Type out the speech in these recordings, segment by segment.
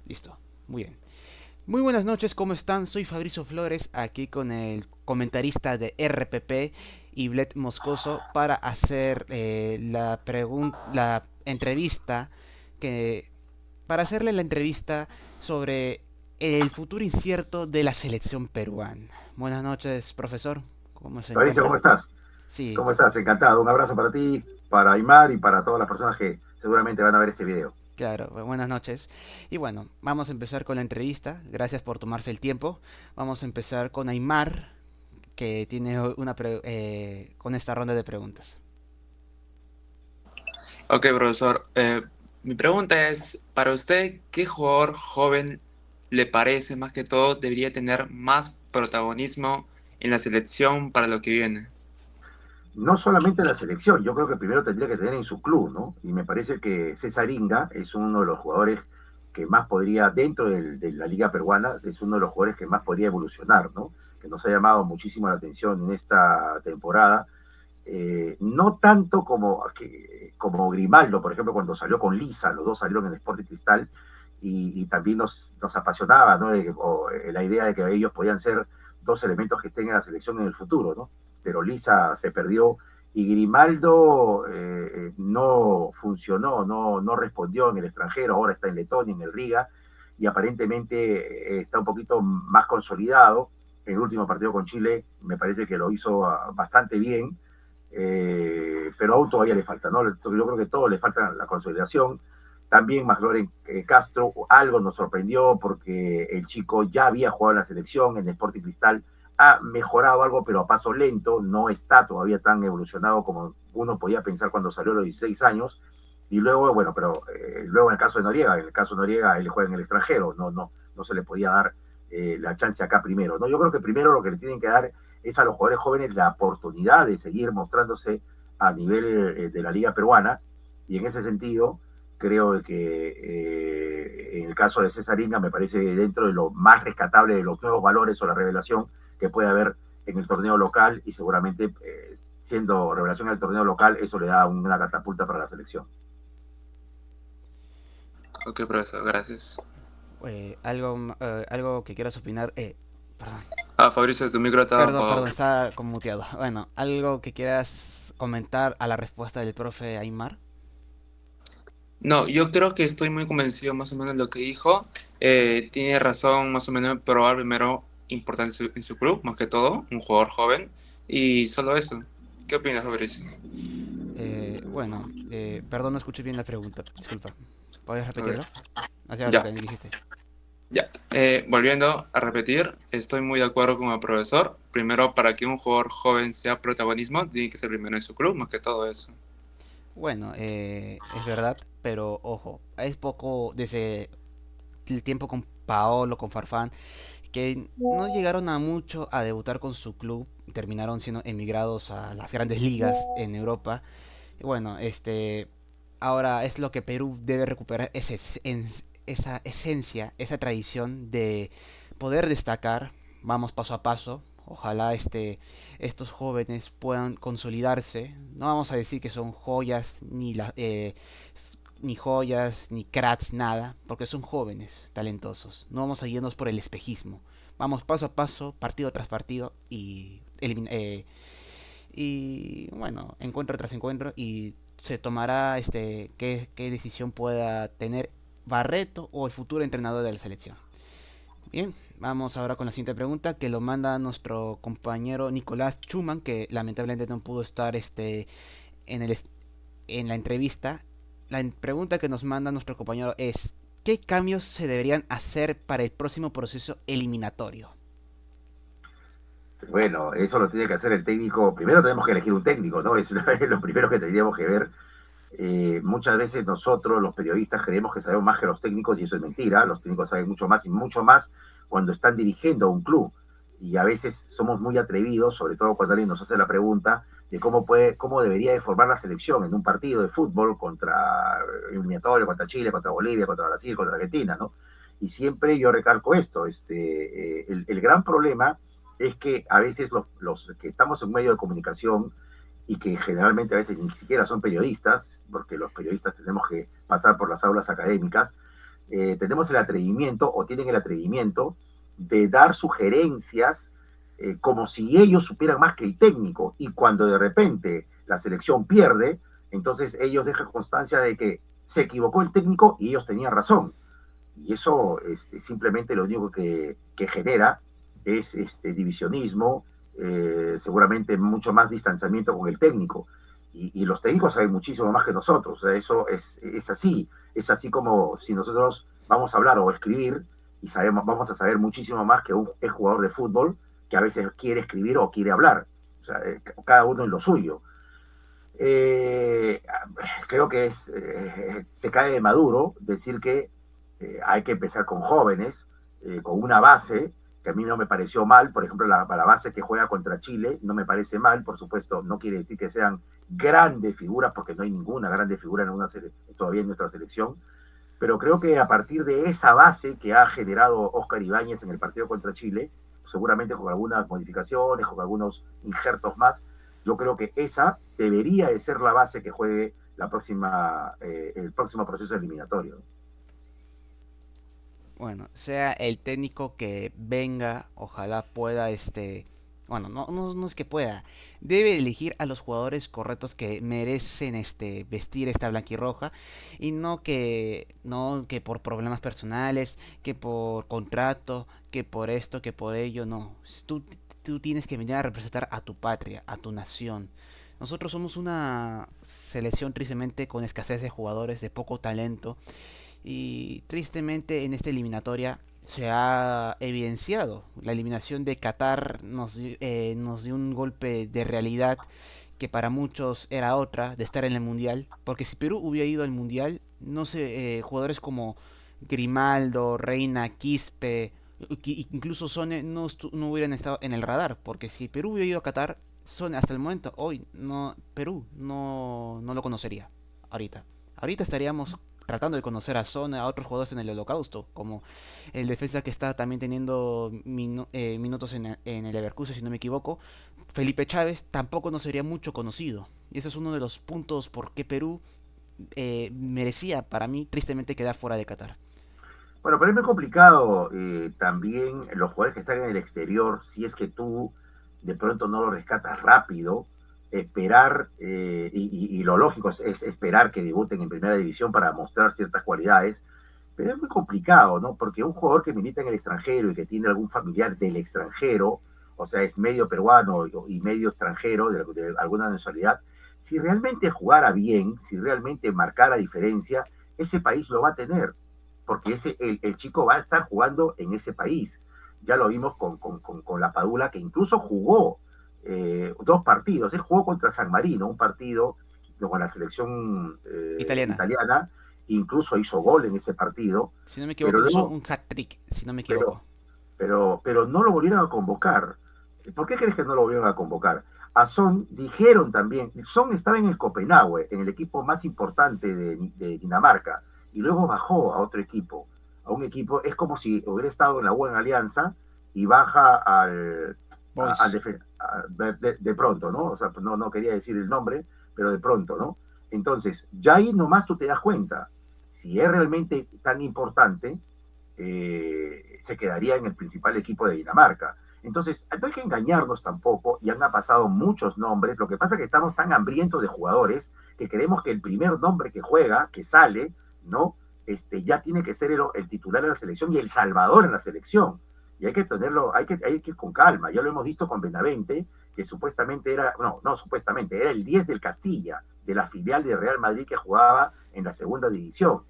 Listo. Muy bien. Muy buenas noches, ¿cómo están? Soy Fabrizio Flores, aquí con el comentarista de RPP, Iblet Moscoso, para hacer la entrevista que para hacerle la entrevista sobre el futuro incierto de la selección peruana. Buenas noches, profesor. ¿Cómo se Fabricio, ¿cómo encuentra? estás? Sí, ¿Cómo estás? Encantado. Un abrazo para ti, para Aymar y para todas las personas que seguramente van a ver este video. claro, buenas noches. Y bueno, vamos a empezar con la entrevista. Gracias por tomarse el tiempo. Vamos a empezar con Aymar, que tiene con esta ronda de preguntas. Ok, profesor. Mi pregunta es, para usted, ¿qué jugador joven le parece más que todo debería tener más protagonismo en la selección para lo que viene? No solamente en la selección, yo creo que primero tendría que tener en su club, ¿no? Y me parece que César Inga es uno de los jugadores que más podría, dentro de la liga peruana, es uno de los jugadores que más podría evolucionar, ¿no? Que nos ha llamado muchísimo la atención en esta temporada. No tanto como Grimaldo, por ejemplo, cuando salió con Lisa, los dos salieron en Sporting Cristal, y también nos apasionaba, ¿no? La idea de que ellos podían ser dos elementos que estén en la selección en el futuro, ¿no? Pero Lisa se perdió y Grimaldo no funcionó, no respondió en el extranjero, ahora está en Letonia, en el Riga, y aparentemente está un poquito más consolidado. El último partido con Chile me parece que lo hizo bastante bien, pero aún todavía le falta, ¿no? Yo creo que todo le falta la consolidación. También McLaurin Castro algo nos sorprendió porque el chico ya había jugado en la selección, en Sporting Cristal, ha mejorado algo, pero a paso lento, no está todavía tan evolucionado como uno podía pensar cuando salió a los 16 años. Y luego, bueno, pero luego en el caso de Noriega, él juega en el extranjero, no se le podía dar la chance acá primero, ¿no? Yo creo que primero lo que le tienen que dar es a los jugadores jóvenes la oportunidad de seguir mostrándose a nivel de la liga peruana, y en ese sentido creo que en el caso de César Inga me parece dentro de lo más rescatable de los nuevos valores o la revelación que puede haber en el torneo local, y seguramente siendo revelación en el torneo local eso le da una catapulta para la selección. Ok, profesor, gracias. Algo que quieras opinar. Perdón. Fabricio, tu micro estaba Perdón, apagado. está como muteado. Bueno, algo que quieras comentar a la respuesta del profe Aymar. No, yo creo que estoy muy convencido más o menos de lo que dijo. Tiene razón más o menos en probar primero importante en su club, más que todo, un jugador joven. Y solo eso. ¿Qué opinas, Fabricio? Perdón, no escuché bien la pregunta. Disculpa. ¿Podrías Ok, repetirlo? Hacia lo ya. que dijiste. Ya, volviendo a repetir, estoy muy de acuerdo con el profesor. Primero, para que un jugador joven sea protagonismo, tiene que ser primero en su club, más que todo eso. Bueno, es verdad, pero ojo, es poco desde el tiempo con Paolo, con Farfán, que no llegaron a mucho a debutar con su club, terminaron siendo emigrados a las grandes ligas en Europa. Y bueno, ahora es lo que Perú debe recuperar, esa esencia, esa tradición de poder destacar, vamos paso a paso. Ojalá estos jóvenes puedan consolidarse. No vamos a decir que son joyas ni joyas, ni cracks, nada, porque son jóvenes, talentosos. No vamos a irnos por el espejismo. Vamos paso a paso, partido tras partido y bueno, encuentro tras encuentro y se tomará qué decisión pueda tener Barreto o el futuro entrenador de la selección. Bien, vamos ahora con la siguiente pregunta que lo manda nuestro compañero Nicolás Schumann, que lamentablemente no pudo estar en el en la entrevista. La pregunta que nos manda nuestro compañero es: ¿qué cambios se deberían hacer para el próximo proceso eliminatorio? Bueno, eso lo tiene que hacer el técnico. Primero tenemos que elegir un técnico, ¿no? Es lo primero que tendríamos que ver. Muchas veces nosotros, los periodistas, creemos que sabemos más que los técnicos, y eso es mentira. Los técnicos saben mucho más, y mucho más cuando están dirigiendo a un club. Y a veces somos muy atrevidos, sobre todo cuando alguien nos hace la pregunta de cómo debería de formar la selección en un partido de fútbol contra eliminatorio, contra Chile, contra Bolivia, contra Brasil, contra Argentina, ¿no? Y siempre yo recalco esto, el gran problema es que a veces los que estamos en medio de comunicación, y que generalmente a veces ni siquiera son periodistas, porque los periodistas tenemos que pasar por las aulas académicas, tenemos el atrevimiento o tienen el atrevimiento de dar sugerencias como si ellos supieran más que el técnico, y cuando de repente la selección pierde, entonces ellos dejan constancia de que se equivocó el técnico y ellos tenían razón. Y eso simplemente lo único que genera es divisionismo, seguramente mucho más distanciamiento con el técnico. Y los técnicos saben muchísimo más que nosotros. O sea, eso es así como si nosotros vamos a hablar o escribir y vamos a saber muchísimo más que un jugador de fútbol que a veces quiere escribir o quiere hablar. O sea, cada uno en lo suyo. Eh, Creo que se cae de maduro decir que hay que empezar con jóvenes, con una base que a mí no me pareció mal. Por ejemplo, la base que juega contra Chile no me parece mal. Por supuesto, no quiere decir que sean grandes figuras, porque no hay ninguna grande figura todavía en nuestra selección, pero creo que a partir de esa base que ha generado Oscar Ibáñez en el partido contra Chile, seguramente con algunas modificaciones, con algunos injertos más, yo creo que esa debería de ser la base que juegue el próximo proceso eliminatorio. Bueno, sea el técnico que venga, ojalá pueda, bueno, no es que pueda, debe elegir a los jugadores correctos que merecen, vestir esta blanquirroja, y no que por problemas personales, que por contrato, que por esto, que por ello, no. Tú tienes que venir a representar a tu patria, a tu nación. Nosotros somos una selección tristemente con escasez de jugadores, de poco talento, y tristemente en esta eliminatoria se ha evidenciado. La eliminación de Qatar nos dio un golpe de realidad que para muchos era otra, de estar en el Mundial. Porque si Perú hubiera ido al Mundial, no sé, jugadores como Grimaldo, Reina, Quispe, incluso Sone no hubieran estado en el radar. Porque si Perú hubiera ido a Qatar, Sone hasta el momento, hoy, no, Perú no lo conocería. Ahorita. Ahorita estaríamos tratando de conocer a Son, a otros jugadores en el Holocausto, como el defensa que está también teniendo minutos en el Leverkusen, si no me equivoco, Felipe Chávez, tampoco no sería mucho conocido. Y ese es uno de los puntos por qué Perú merecía, para mí, tristemente quedar fuera de Qatar. Bueno, pero es muy complicado también los jugadores que están en el exterior, si es que tú de pronto no lo rescatas rápido, esperar, y lo lógico es esperar que debuten en primera división para mostrar ciertas cualidades, pero es muy complicado, ¿no? Porque un jugador que milita en el extranjero y que tiene algún familiar del extranjero, o sea, es medio peruano y medio extranjero de alguna nacionalidad, si realmente jugara bien, si realmente marcara diferencia, ese país lo va a tener, porque el chico va a estar jugando en ese país. Ya lo vimos con la Padula, que incluso jugó dos partidos. Él jugó contra San Marino, un partido con la selección Italiana. italiana, incluso hizo gol en ese partido, Si no me pero equivoco, hizo luego, un hat-trick, si no me pero, equivoco. pero no lo volvieron a convocar. ¿Por qué crees que no lo volvieron a convocar? A Son dijeron también, Son estaba en el Copenhague, en el equipo más importante de Dinamarca, y luego bajó a otro equipo, a un equipo, es como si hubiera estado en la buena alianza y baja al Boys. de pronto, ¿no? O sea, no quería decir el nombre, pero de pronto, ¿no? Entonces, ya ahí nomás tú te das cuenta, si es realmente tan importante, se quedaría en el principal equipo de Dinamarca. Entonces, no hay que engañarnos tampoco, y han pasado muchos nombres. Lo que pasa es que estamos tan hambrientos de jugadores que queremos que el primer nombre que juega, que sale, ¿no? Ya tiene que ser el titular de la selección y el salvador en la selección. Y hay que tenerlo, hay que ir con calma. Ya lo hemos visto con Benavente, que supuestamente era, no supuestamente, era el 10 del Castilla, de la filial de Real Madrid que jugaba en la segunda división.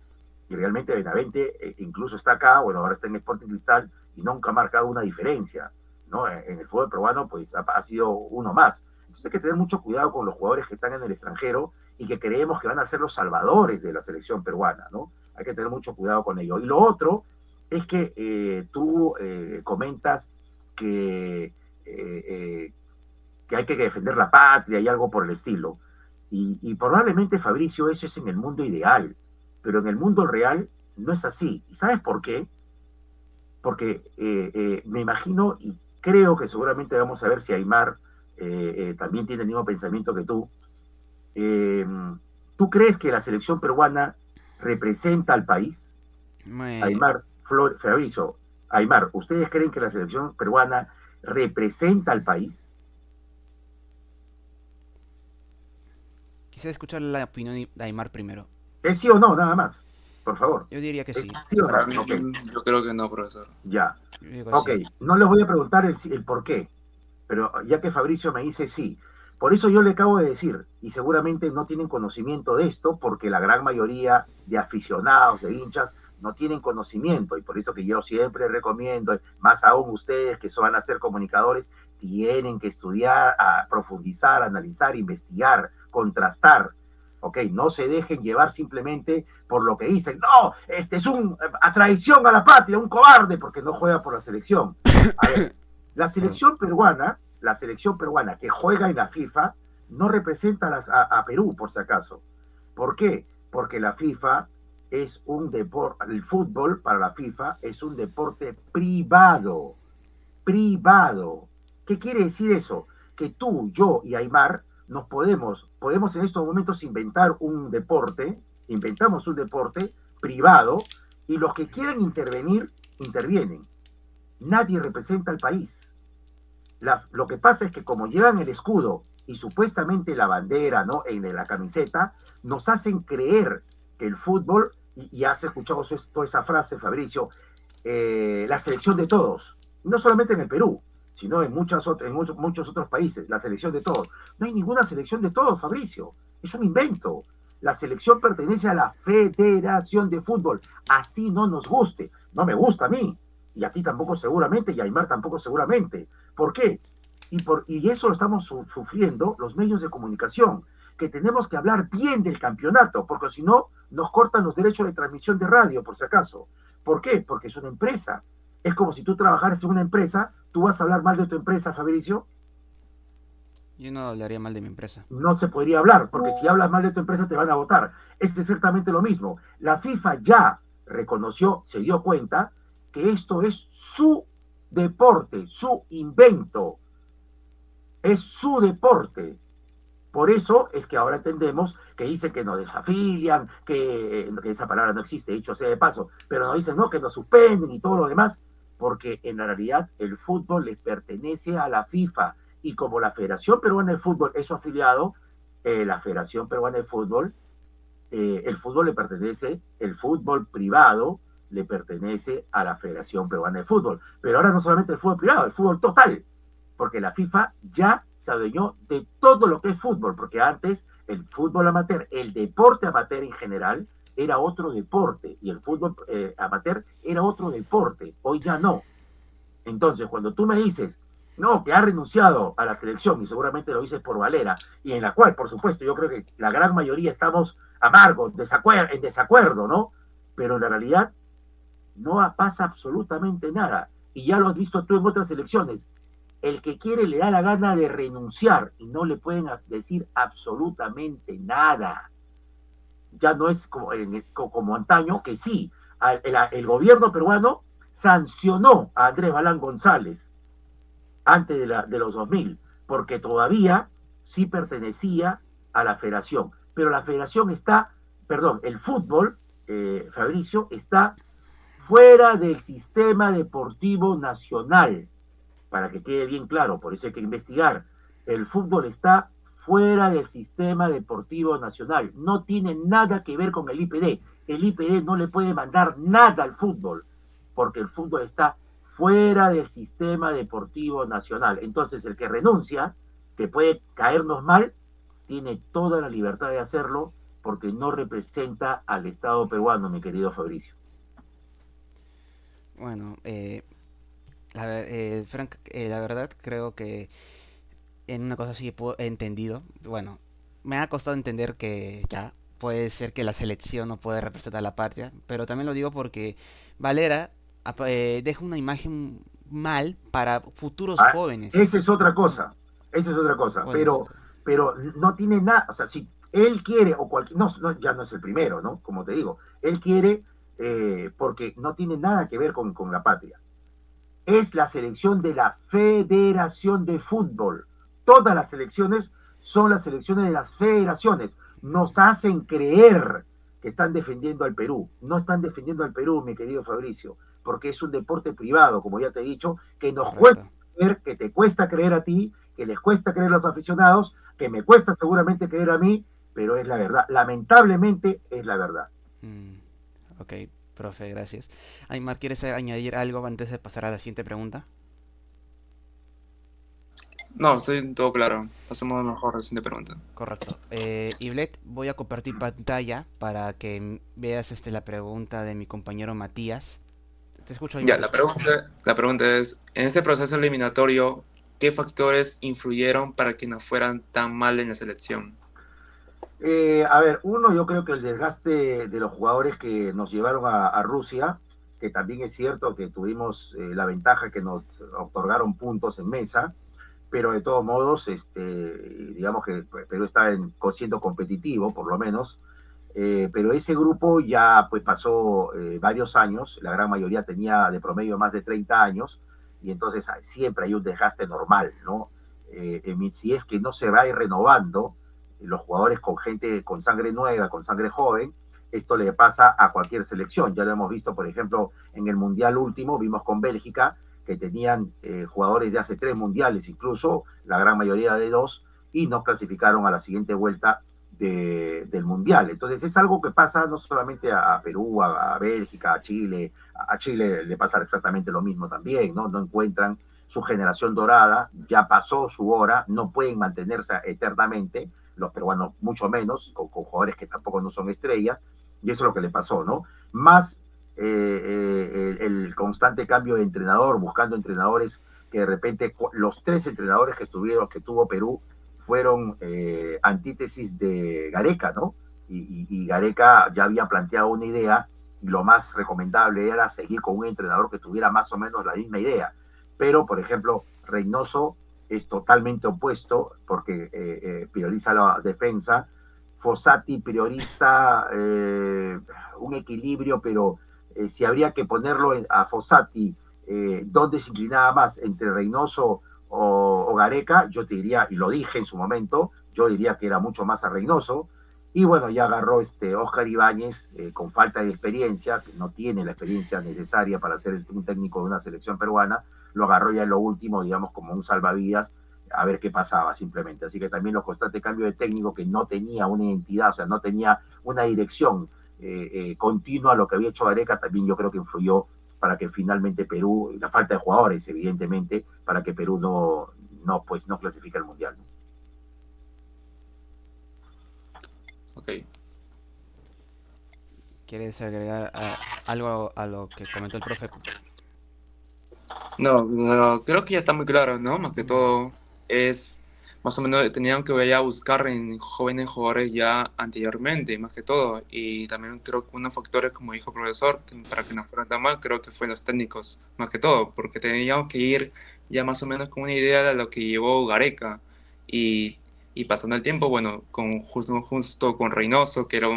Y realmente Benavente incluso está acá, bueno, ahora está en Sporting Cristal y nunca ha marcado una diferencia, ¿no? En el fútbol peruano, pues ha sido uno más. Entonces hay que tener mucho cuidado con los jugadores que están en el extranjero y que creemos que van a ser los salvadores de la selección peruana, ¿no? Hay que tener mucho cuidado con ello. Y lo otro es que tú comentas que, que hay que defender la patria y algo por el estilo. Y probablemente, Fabricio, eso es en el mundo ideal, pero en el mundo real no es así. ¿Y sabes por qué? Porque me imagino y creo que seguramente vamos a ver si Aymar también tiene el mismo pensamiento que tú. Eh, ¿Tú crees que la selección peruana representa al país? Me- Aymar, Fabricio, Aymar, ¿ustedes creen que la selección peruana representa al país? Quisiera escuchar la opinión de Aymar primero. ¿Es sí o no, nada más? Por favor. Yo diría que ¿Es sí. sí o Para no? mí, Ok, yo creo que no, profesor. ya. Yo digo que Ok, sí. no les voy a preguntar el por qué, pero ya que Fabricio me dice sí. Por eso yo le acabo de decir, y seguramente no tienen conocimiento de esto, porque la gran mayoría de aficionados, de hinchas, no tienen conocimiento, y por eso que yo siempre recomiendo, más aún ustedes que van a ser comunicadores, tienen que estudiar, a profundizar, analizar, investigar, contrastar. Ok, no se dejen llevar simplemente por lo que dicen. No, este es a traición a la patria, un cobarde, porque no juega por la selección. A ver, Perdón. la selección peruana que juega en la FIFA no representa a Perú, por si acaso. ¿Por qué? Porque la FIFA es un deporte, el fútbol para la FIFA es un deporte privado, privado. ¿Qué quiere decir eso? Que tú, yo y Aymar podemos en estos momentos inventar un deporte, inventamos un deporte privado y los que quieran intervenir, intervienen. Nadie representa al país. Lo que pasa es que como llevan el escudo y supuestamente la bandera, ¿no? En la camiseta, nos hacen creer que el fútbol, y has escuchado toda esa frase, Fabricio, la selección de todos, no solamente en el Perú, sino muchos otros países, la selección de todos. No hay ninguna selección de todos, Fabricio, es un invento. La selección pertenece a la Federación de Fútbol, así no nos guste, no me gusta a mí, y a ti tampoco seguramente, y a Aymar tampoco seguramente. ¿Por qué? Y eso lo estamos sufriendo los medios de comunicación, que tenemos que hablar bien del campeonato, porque si no, nos cortan los derechos de transmisión de radio, por si acaso. ¿Por qué? Porque es una empresa. Es como si tú trabajaras en una empresa, tú vas a hablar mal de tu empresa, Fabricio, Yo no hablaría mal de mi empresa. no se podría hablar, porque si hablas mal de tu empresa te van a votar. Es exactamente lo mismo. La FIFA ya reconoció, se dio cuenta que esto es su deporte, su invento, es su deporte. Por eso es que ahora entendemos que dicen que nos desafilian, que esa palabra no existe, dicho sea de paso, pero nos dicen no, que nos suspenden y todo lo demás, porque en la realidad el fútbol le pertenece a la FIFA y como la Federación Peruana de Fútbol es su afiliado, la Federación Peruana de Fútbol, el fútbol le pertenece, el fútbol privado le pertenece a la Federación Peruana de Fútbol. Pero ahora no solamente el fútbol privado, el fútbol total, porque la FIFA ya se adueñó de todo lo que es fútbol, porque antes el fútbol amateur, el deporte amateur en general, era otro deporte y el fútbol amateur era otro deporte, hoy ya no. Entonces, cuando tú me dices, no, que ha renunciado a la selección, y seguramente lo dices por Valera, y en la cual, por supuesto, yo creo que la gran mayoría estamos amargos, en desacuerdo, ¿no? Pero en la realidad no pasa absolutamente nada. Y ya lo has visto tú en otras elecciones. El que quiere le da la gana de renunciar y no le pueden decir absolutamente nada. Ya no es como antaño, que sí, el gobierno peruano sancionó a Andrés Balán González antes de los 2000, porque todavía sí pertenecía a la federación. Pero la federación está, perdón, el fútbol, Fabricio, está fuera del sistema deportivo nacional, para que quede bien claro, por eso hay que investigar. El fútbol está fuera del sistema deportivo nacional, no tiene nada que ver con el IPD. El IPD no le puede mandar nada al fútbol, porque el fútbol está fuera del sistema deportivo nacional. Entonces, el que renuncia, que puede caernos mal, tiene toda la libertad de hacerlo porque no representa al Estado peruano, mi querido Fabricio. Bueno, Frank, la verdad creo que en una cosa sí he entendido. Bueno, me ha costado entender que ya puede ser que la selección no puede representar a la patria, pero también lo digo porque Valera deja una imagen mal para futuros Ah, jóvenes. esa es otra cosa, esa es otra cosa, ¿Cuál es? pero no tiene nada, o sea, si él quiere, o cualquier, no, no, ya no es el primero, ¿no? Como te digo, él quiere porque no tiene nada que ver con la patria. Es la selección de la Federación de Fútbol. Todas las selecciones son las selecciones de las federaciones. Nos hacen creer que están defendiendo al Perú. No están defendiendo al Perú, mi querido Fabricio, porque es un deporte privado, como ya te he dicho, que nos cuesta Correcto. creer, que te cuesta creer a ti, que les cuesta creer a los aficionados, que me cuesta seguramente creer a mí, pero es la verdad. Lamentablemente es la verdad. Mm, ok, profe, gracias. Aymar, ¿quieres añadir algo antes de pasar a la siguiente pregunta? No, estoy todo claro. Pasemos mejor a la siguiente pregunta. Correcto. Iblet, voy a compartir pantalla para que veas la pregunta de mi compañero Matías. Te escucho, Ya, Aymar. la pregunta es, en este proceso eliminatorio, ¿qué factores influyeron para que nos fueran tan mal en la selección? A ver, uno, yo creo que el desgaste de los jugadores que nos llevaron a Rusia, que también es cierto que tuvimos la ventaja que nos otorgaron puntos en mesa, pero de todos modos, digamos que Perú está siendo competitivo, por lo menos, pero ese grupo ya pues pasó varios años, la gran mayoría tenía de promedio más de 30 años, y entonces siempre hay un desgaste normal, ¿no? Si es que no se va a ir renovando los jugadores con gente, con sangre nueva, con sangre joven, esto le pasa a cualquier selección. Ya lo hemos visto, por ejemplo, en el Mundial último, vimos con Bélgica, que tenían jugadores de hace 3 mundiales, incluso la gran mayoría de 2, y no clasificaron a la siguiente vuelta del Mundial. Entonces es algo que pasa no solamente a Perú, a Bélgica, a Chile le pasa exactamente lo mismo también, ¿no? No encuentran su generación dorada, ya pasó su hora, no pueden mantenerse eternamente, los peruanos mucho menos, con jugadores que tampoco no son estrellas, y eso es lo que le pasó, ¿no? Más el constante cambio de entrenador, buscando entrenadores que de repente los 3 entrenadores que tuvo Perú fueron antítesis de Gareca, ¿no? Y Gareca ya había planteado una idea, y lo más recomendable era seguir con un entrenador que tuviera más o menos la misma idea. Pero, por ejemplo, Reynoso es totalmente opuesto porque prioriza la defensa. Fossati prioriza un equilibrio, pero si habría que ponerlo a Fossati, ¿dónde se inclinaba más? ¿Entre Reynoso o Gareca? Yo te diría, y lo dije en su momento, yo diría que era mucho más a Reynoso. Y bueno, ya agarró Oscar Ibáñez con falta de experiencia, que no tiene la experiencia necesaria para ser un técnico de una selección peruana, lo agarró ya en lo último, digamos, como un salvavidas, a ver qué pasaba simplemente. Así que también los constantes cambios de técnico que no tenía una identidad, o sea, no tenía una dirección continua a lo que había hecho Gareca, también yo creo que influyó para que finalmente Perú, la falta de jugadores, evidentemente, para que Perú no clasifique al Mundial, ¿no? Ok. ¿Quieres agregar algo a lo que comentó el profe? No, no, creo que ya está muy claro, ¿no? Más que Mm, todo es, más o menos tenían que ya buscar en jóvenes jugadores ya anteriormente, más que todo. Y también creo que unos factores, como dijo el profesor, para que no fueran tan mal, creo que fue los técnicos, más que todo, porque teníamos que ir ya más o menos con una idea de lo que llevó Gareca. Y, y pasando el tiempo, bueno, justo con Reynoso, que era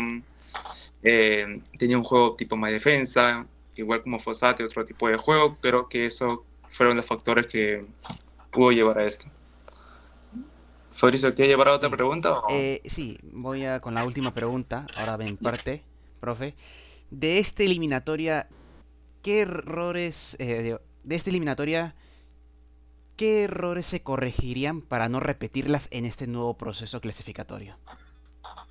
tenía un juego tipo más defensa, igual como Fossati, otro tipo de juego. Creo que esos fueron los factores que pudo llevar a esto. Fabricio, ¿quieres llevar a otra sí. pregunta? O... Sí, voy a con la última pregunta. Ahora ven parte, profe. De esta eliminatoria, ¿qué errores, de esta eliminatoria, qué errores se corregirían para no repetirlas en este nuevo proceso clasificatorio?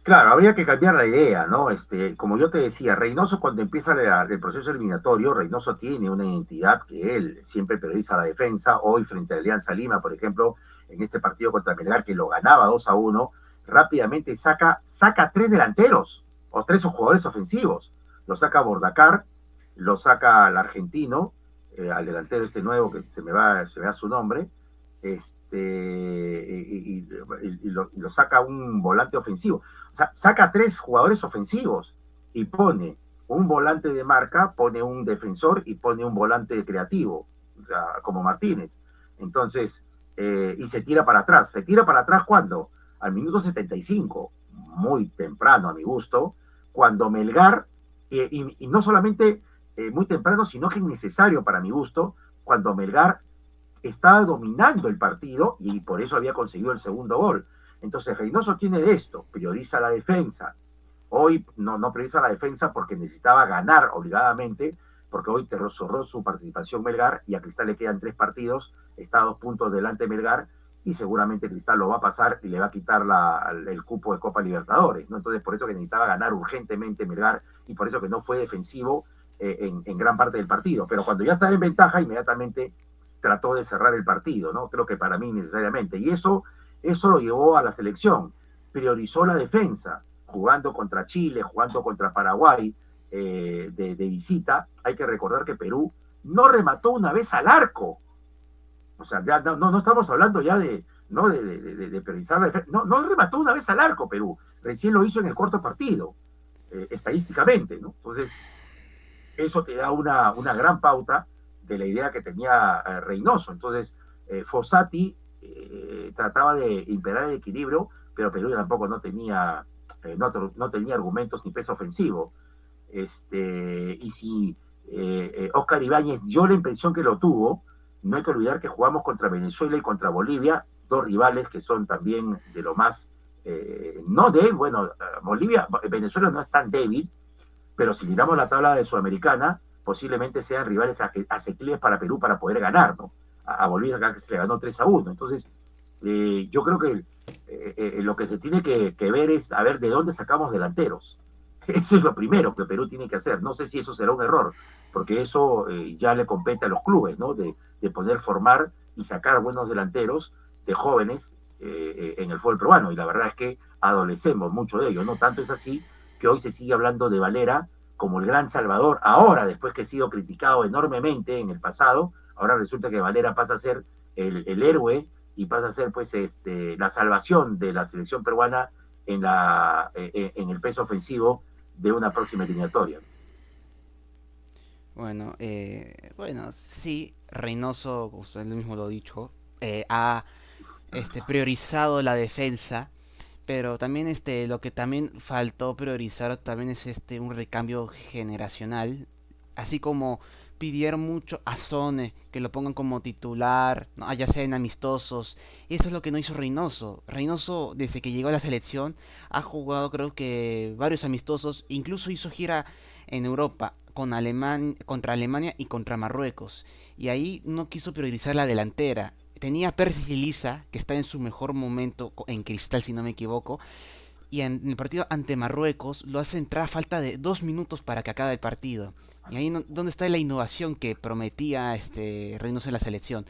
Claro, habría que cambiar la idea, ¿no? Como yo te decía, Reynoso cuando empieza el proceso eliminatorio, Reynoso tiene una identidad que él siempre prioriza la defensa. Hoy frente a Alianza Lima, por ejemplo, en este partido contra Melgar, que lo ganaba 2-1, rápidamente saca 3 delanteros o 3 jugadores ofensivos. Lo saca Bordacar, lo saca al argentino, al delantero nuevo que se me va su nombre, y lo saca un volante ofensivo. O sea, saca 3 jugadores ofensivos y pone un volante de marca, pone un defensor y pone un volante creativo, o sea, como Martínez. Entonces, y se tira para atrás. ¿Se tira para atrás cuándo? Al minuto 75, muy temprano a mi gusto, cuando Melgar, y no solamente muy temprano, sino que innecesario para mi gusto, cuando Melgar estaba dominando el partido y por eso había conseguido el segundo gol. Entonces Reynoso tiene esto, prioriza la defensa, Hoy no prioriza la defensa porque necesitaba ganar obligadamente, porque hoy cerró su participación Melgar y a Cristal le quedan 3 partidos, está a 2 puntos delante de Melgar y seguramente Cristal lo va a pasar y le va a quitar el cupo de Copa Libertadores, ¿no? Entonces por eso que necesitaba ganar urgentemente Melgar y por eso que no fue defensivo en gran parte del partido, pero cuando ya estaba en ventaja inmediatamente trató de cerrar el partido, ¿no? Creo que para mí necesariamente, y eso lo llevó a la selección, priorizó la defensa, jugando contra Chile, jugando contra Paraguay de visita. Hay que recordar que Perú no remató una vez al arco. O sea, ya no estamos hablando ya de priorizar la defensa. No remató una vez al arco Perú. Recién lo hizo en el cuarto partido, estadísticamente, ¿no? Entonces, eso te da una gran pauta de la idea que tenía Reynoso. Entonces, Fossati trataba de imperar el equilibrio, pero Perú tampoco no tenía argumentos ni peso ofensivo. Y si Oscar Ibáñez dio la impresión que lo tuvo, no hay que olvidar que jugamos contra Venezuela y contra Bolivia, 2 rivales que son también de lo más, no débil, bueno, Venezuela no es tan débil, pero si miramos la tabla de Sudamericana, posiblemente sean rivales asequibles para Perú para poder ganar, ¿no? A Bolivia acá que se le ganó 3-1. Entonces, yo creo que lo que se tiene que ver es a ver de dónde sacamos delanteros. Eso es lo primero que Perú tiene que hacer. No sé si eso será un error, porque eso ya le compete a los clubes, ¿no? De poder formar y sacar buenos delanteros de jóvenes en el fútbol peruano. Y la verdad es que adolecemos mucho de ello, ¿no? Tanto es así que hoy se sigue hablando de Valera como el gran salvador. Ahora, después que ha sido criticado enormemente en el pasado, ahora resulta que Valera pasa a ser el héroe y pasa a ser pues la salvación de la selección peruana en el peso ofensivo de una próxima eliminatoria. Bueno, sí, Reynoso, usted mismo lo ha dicho, ha priorizado la defensa, pero también lo que también faltó priorizar también es un recambio generacional, así como pidieron mucho a Sone que lo pongan como titular, ¿no? Ya sea en amistosos, y eso es lo que no hizo Reynoso. Reynoso desde que llegó a la selección ha jugado creo que varios amistosos, incluso hizo gira en Europa con contra Alemania y contra Marruecos, y ahí no quiso priorizar la delantera. Tenía a Percy Lisa, que está en su mejor momento en Cristal, si no me equivoco, y en el partido ante Marruecos lo hace entrar a falta de 2 minutos para que acabe el partido. Y ahí donde está la innovación que prometía Reynoso en la selección.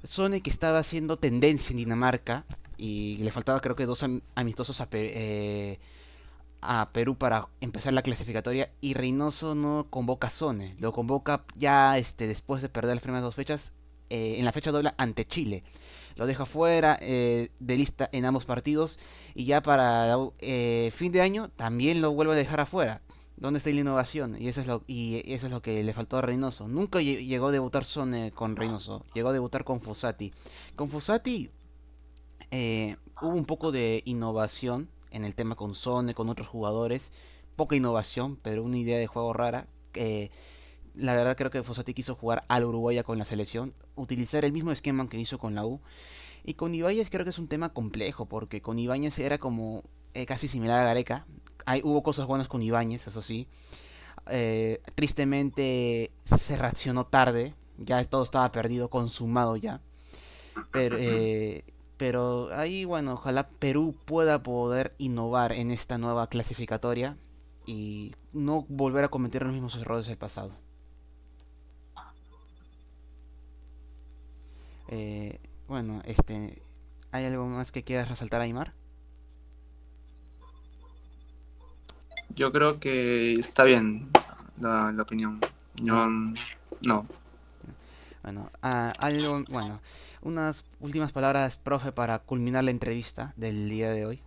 Sone, que estaba haciendo tendencia en Dinamarca y le faltaba creo que 2 amistosos a Perú para empezar la clasificatoria, y Reynoso no convoca a Sone, lo convoca ya después de perder las primeras 2 fechas, en la fecha doble ante Chile. Lo deja fuera de lista en ambos partidos, y ya para fin de año también lo vuelve a dejar afuera. ¿Dónde está la innovación? Y eso es lo que le faltó a Reynoso. Nunca llegó a debutar Sone con Reynoso, llegó a debutar con Fossati. Con Fossati hubo un poco de innovación en el tema con Sone, con otros jugadores. Poca innovación, pero una idea de juego rara. La verdad creo que Fossati quiso jugar al Uruguaya con la selección, utilizar el mismo esquema que hizo con la U. Y con Ibáñez creo que es un tema complejo, porque con Ibáñez era como casi similar a Gareca. Hubo cosas buenas con Ibáñez, eso sí. Tristemente se reaccionó tarde, ya todo estaba perdido, consumado ya. Pero, pero ahí, bueno, ojalá Perú pueda poder innovar en esta nueva clasificatoria y no volver a cometer los mismos errores del pasado. Bueno, ¿hay algo más que quieras resaltar, Aymar? Yo creo que está bien la opinión. Yo, Eh, no. bueno, bueno, unas últimas palabras, profe, para culminar la entrevista del día de hoy.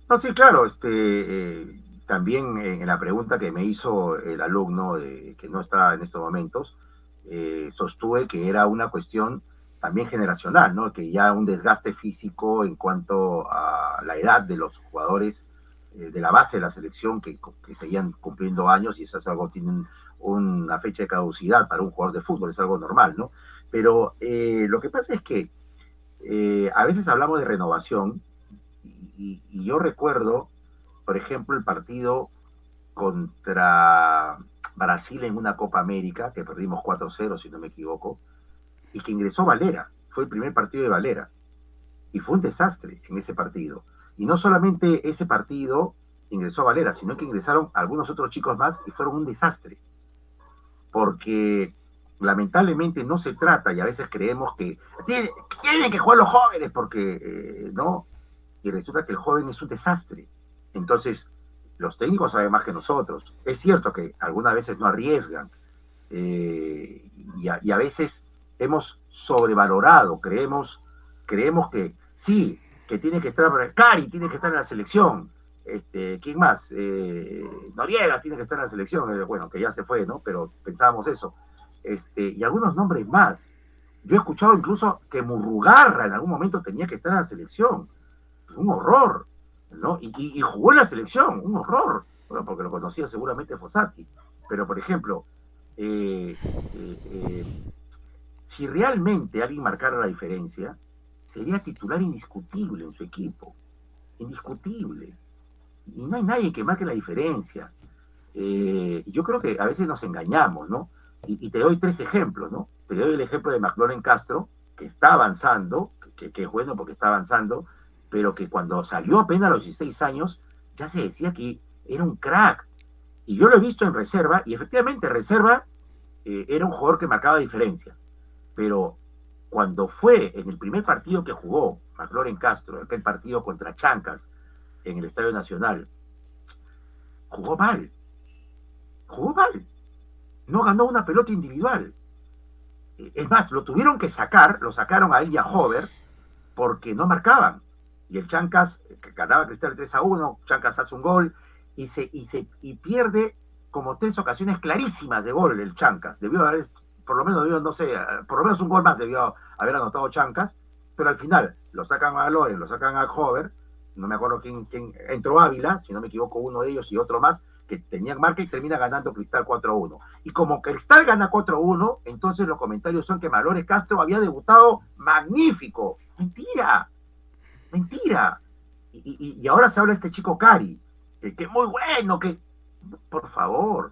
No, sí, claro, también en la pregunta que me hizo el alumno que no está en estos momentos, sostuve que era una cuestión también generacional, ¿no? Que ya un desgaste físico en cuanto a la edad de los jugadores de la base de la selección que seguían cumpliendo años y eso es algo, tiene una fecha de caducidad para un jugador de fútbol, es algo normal, ¿no? Pero lo que pasa es que a veces hablamos de renovación y yo recuerdo, por ejemplo, el partido contra Brasil en una Copa América, que perdimos 4-0, si no me equivoco, y que ingresó Valera. Fue el primer partido de Valera. Y fue un desastre en ese partido. Y no solamente ese partido ingresó Valera, sino que ingresaron algunos otros chicos más y fueron un desastre. Porque lamentablemente no se trata, y a veces creemos que tienen que jugar los jóvenes, porque no, y resulta que el joven es un desastre. Entonces, los técnicos saben más que nosotros. Es cierto que algunas veces no arriesgan, y a veces hemos sobrevalorado, creemos que sí, que tiene que estar, Cari tiene que estar en la selección, ¿quién más? Noriega tiene que estar en la selección, bueno, que ya se fue, ¿no? Pero pensábamos eso. Y algunos nombres más. Yo he escuchado incluso que Murrugarra en algún momento tenía que estar en la selección. Un horror, ¿no? Y jugó en la selección, un horror, bueno, porque lo conocía seguramente Fossati. Pero, por ejemplo, eh, eh, eh, si realmente alguien marcara la diferencia, sería titular indiscutible en su equipo, indiscutible. Y no hay nadie que marque la diferencia. Yo creo que a veces nos engañamos, ¿no? Y te doy tres ejemplos, ¿no? Te doy el ejemplo de McLaurin Castro, que está avanzando, que es bueno porque está avanzando, pero que cuando salió apenas a los 16 años, ya se decía que era un crack. Y yo lo he visto en reserva, y efectivamente en reserva era un jugador que marcaba diferencia. Pero cuando fue en el primer partido que jugó McLaurin Castro, aquel partido contra Chancas en el Estadio Nacional, jugó mal, jugó mal, no ganó una pelota individual. Es más, lo tuvieron que sacar, lo sacaron a él y a Hover porque no marcaban. Y el Chancas, que ganaba Cristal 3-1, Chancas hace un gol y pierde como tres ocasiones clarísimas de gol el Chancas. Debió haber, por lo menos, no sé, por lo menos un gol más debió haber anotado Chancas, pero al final lo sacan a Loren, lo sacan a Hover, no me acuerdo quién entró Ávila, si no me equivoco, uno de ellos y otro más, que tenían marca y termina ganando Cristal 4-1. Y como Cristal gana 4-1, entonces los comentarios son que Malore Castro había debutado magnífico. Mentira, mentira. Y ahora se habla de este chico Cari, que es muy bueno, que por favor,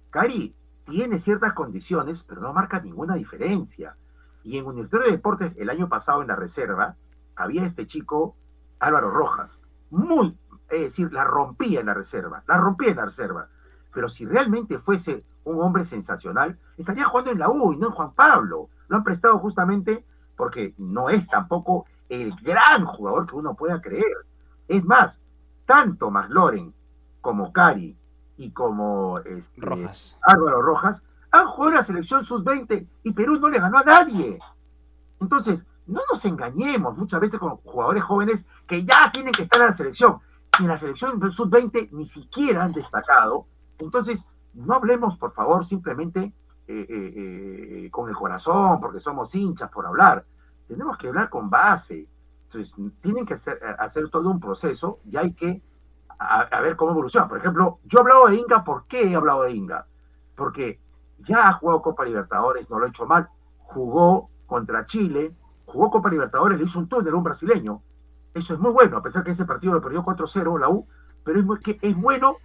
Cari tiene ciertas condiciones, pero no marca ninguna diferencia. Y en Universitario de Deportes, el año pasado en la reserva, había este chico, Álvaro Rojas, muy, es decir, la rompía en la reserva. Pero si realmente fuese un hombre sensacional, estaría jugando en la U y no en Juan Pablo. Lo han prestado justamente porque no es tampoco el gran jugador que uno pueda creer. Es más, tanto McLaurin como Cari y como Rojas. Álvaro Rojas han jugado en la selección sub-20 y Perú no le ganó a nadie. Entonces, no nos engañemos muchas veces con jugadores jóvenes que ya tienen que estar en la selección. Y en la selección sub-20 ni siquiera han destacado. Entonces, no hablemos, por favor, simplemente con el corazón, porque somos hinchas por hablar. Tenemos que hablar con base. Entonces, tienen que hacer todo un proceso y hay que ver cómo evoluciona. Por ejemplo, yo he hablado de Inga. ¿Por qué he hablado de Inga? Porque ya ha jugado Copa Libertadores, no lo ha hecho mal, jugó contra Chile, jugó Copa Libertadores, le hizo un túnel a un brasileño. Eso es muy bueno, a pesar que ese partido lo perdió 4-0 la U, pero es bueno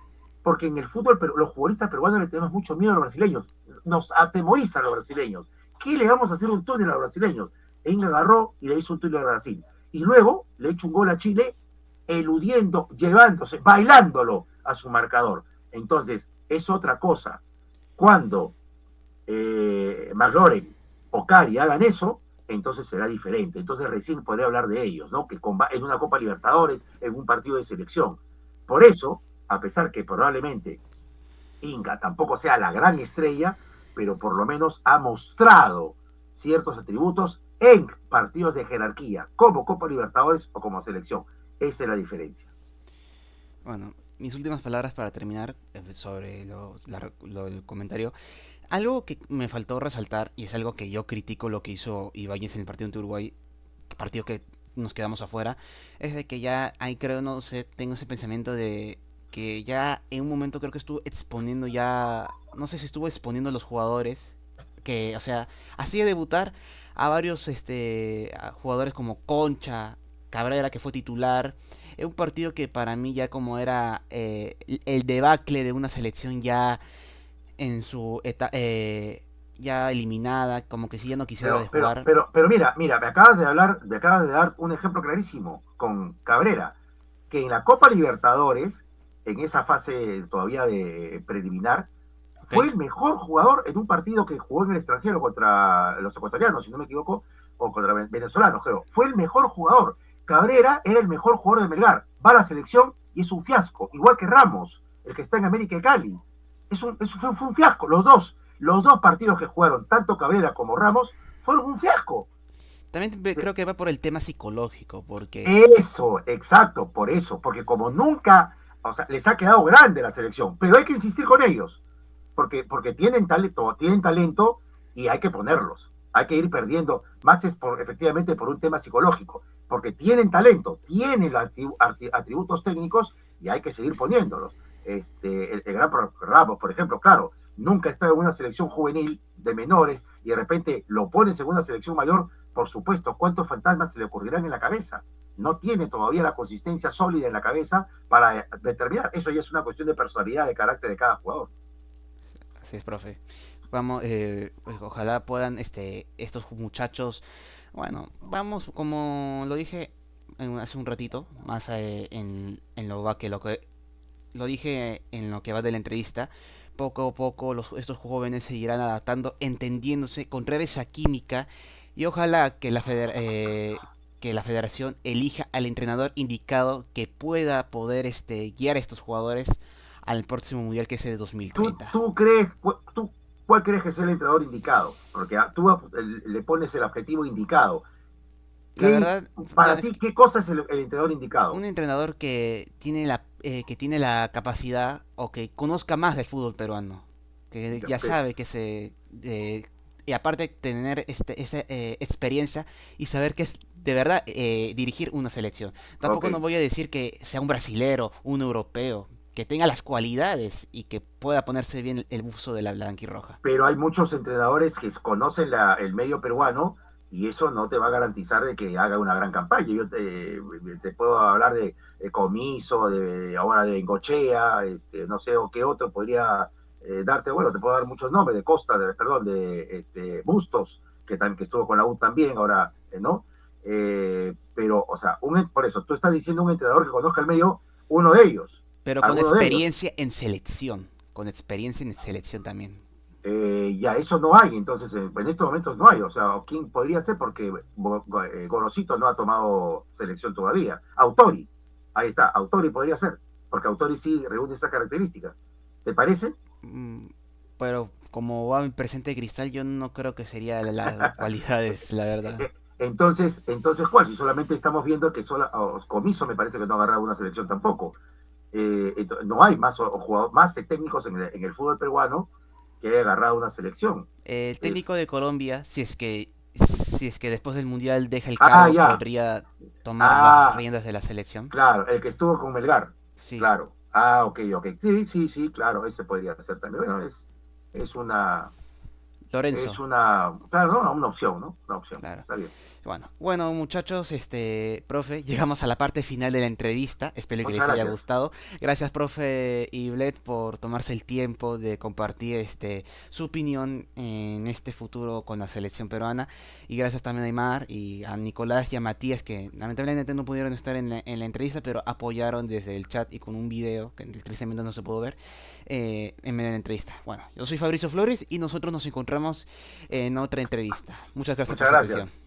porque en el fútbol los futbolistas peruanos le tenemos mucho miedo a los brasileños, nos atemorizan los brasileños. ¿Qué le vamos a hacer un túnel a los brasileños? Inga agarró y le hizo un túnel a Brasil. Y luego le echó un gol a Chile, eludiendo, llevándose, bailándolo a su marcador. Entonces, es otra cosa. Cuando McLaurin o Cari hagan eso, entonces será diferente. Entonces recién podré hablar de ellos, ¿no? Que en una Copa Libertadores, en un partido de selección. Por eso, a pesar que probablemente Inga tampoco sea la gran estrella, pero por lo menos ha mostrado ciertos atributos en partidos de jerarquía, como Copa Libertadores o como selección. Esa es la diferencia. Bueno, mis últimas palabras para terminar sobre lo del comentario. Algo que me faltó resaltar, y es algo que yo critico lo que hizo Ibáñez en el partido ante Uruguay, partido que nos quedamos afuera, es de que ya hay, creo, no sé, tengo ese pensamiento de que ya en un momento creo que estuvo exponiendo ya, no sé si estuvo exponiendo a los jugadores, que, o sea, hacía debutar a varios a jugadores como Concha, Cabrera, que fue titular, Es un partido que para mí ya como era el debacle de una selección ya en su ya eliminada, como que si ya no quisiera de jugar. Pero mira, me acabas de dar un ejemplo clarísimo con Cabrera, que en la Copa Libertadores, en esa fase todavía de preliminar, ¿Ok? fue el mejor jugador en un partido que jugó en el extranjero contra los ecuatorianos, si no me equivoco, o contra venezolanos, creo. Fue el mejor jugador. Cabrera era el mejor jugador de Melgar. Va a la selección y es un fiasco, igual que Ramos, el que está en América de Cali. Fue un fiasco. Los dos partidos que jugaron, tanto Cabrera como Ramos, fueron un fiasco. También creo que va por el tema psicológico, porque Eso, exacto, por eso, porque como nunca, o sea, les ha quedado grande la selección, pero hay que insistir con ellos, porque tienen talento y hay que ponerlos, hay que ir perdiendo, más es efectivamente por un tema psicológico, porque tienen talento, tienen atributos técnicos y hay que seguir poniéndolos. El gran Ramos, por ejemplo, claro, nunca está en una selección juvenil de menores y de repente lo pones en una selección mayor, por supuesto, ¿cuántos fantasmas se le ocurrirán en la cabeza? No tiene todavía la consistencia sólida en la cabeza para determinar. Eso ya es una cuestión de personalidad, de carácter de cada jugador. así es, profe. Vamos, pues, ojalá puedan estos muchachos, bueno, vamos, como lo dije hace un ratito, más en lo que lo dije en lo que va de la entrevista, poco a poco estos jóvenes se irán adaptando, entendiéndose, encontrar esa química y ojalá que la federación elija al entrenador indicado que pueda poder guiar a estos jugadores al próximo mundial que es el de ¿Tú, 2030. tú crees, tú, ¿Cuál crees que es el entrenador indicado? Porque tú le pones el objetivo indicado. La ¿Qué, verdad, no, para ti, qué cosa es el entrenador indicado? un entrenador que tiene la capacidad o que conozca más del fútbol peruano, que ya sabe y aparte tener esa experiencia y saber que es de verdad dirigir una selección. Ok, Tampoco no voy a decir que sea un brasilero, un europeo, que tenga las cualidades y que pueda ponerse bien el buzo de la blanquirroja. pero hay muchos entrenadores que conocen el medio peruano y eso no te va a garantizar de que haga una gran campaña. Te puedo hablar de Comiso, ahora de Engochea, no sé o qué otro podría darte, bueno, te puedo dar muchos nombres, de Costa, perdón, de Bustos, que estuvo con la U también, ahora, ¿no? Pero, o sea, por eso, tú estás diciendo un entrenador que conozca el medio, uno de ellos, Pero con alguno de ellos. experiencia en selección, con experiencia en selección también. Ya eso no hay, entonces en estos momentos no hay, o sea, ¿quién podría ser? Porque Gorosito no ha tomado selección todavía. Autori, ahí está, Autori podría ser, porque Autori sí reúne esas características. ¿Te parece? Mm, pero como va mi presente cristal, yo no creo que sería las cualidades, la verdad. Entonces, ¿cuál? Si solamente estamos viendo que Comiso me parece que no ha agarrado una selección tampoco. No hay más más técnicos en el fútbol peruano que haya agarrado una selección. El Es, técnico de Colombia, si es que después del mundial deja el cargo, ya. podría tomar las Ah, riendas de la selección. claro, el que estuvo con Melgar. Sí, Claro. Ok, ok. Sí, claro, ese podría ser también. Bueno, es una, Lorenzo, claro, ¿no? Una opción, ¿no? Una opción. claro. Está bien. Bueno, muchachos, profe, llegamos a la parte final de la entrevista. Espero que Muchas les haya gracias. gustado. Gracias, profe Iblet, por tomarse el tiempo de compartir su opinión en este futuro con la selección peruana. Y gracias también a Aymar y a Nicolás y a Matías, que lamentablemente no pudieron estar en la entrevista, pero apoyaron desde el chat y con un video que tristemente no se pudo ver en medio de la entrevista. Bueno, yo soy Fabricio Flores y nosotros nos encontramos en otra entrevista. Muchas gracias por Muchas su atención. gracias.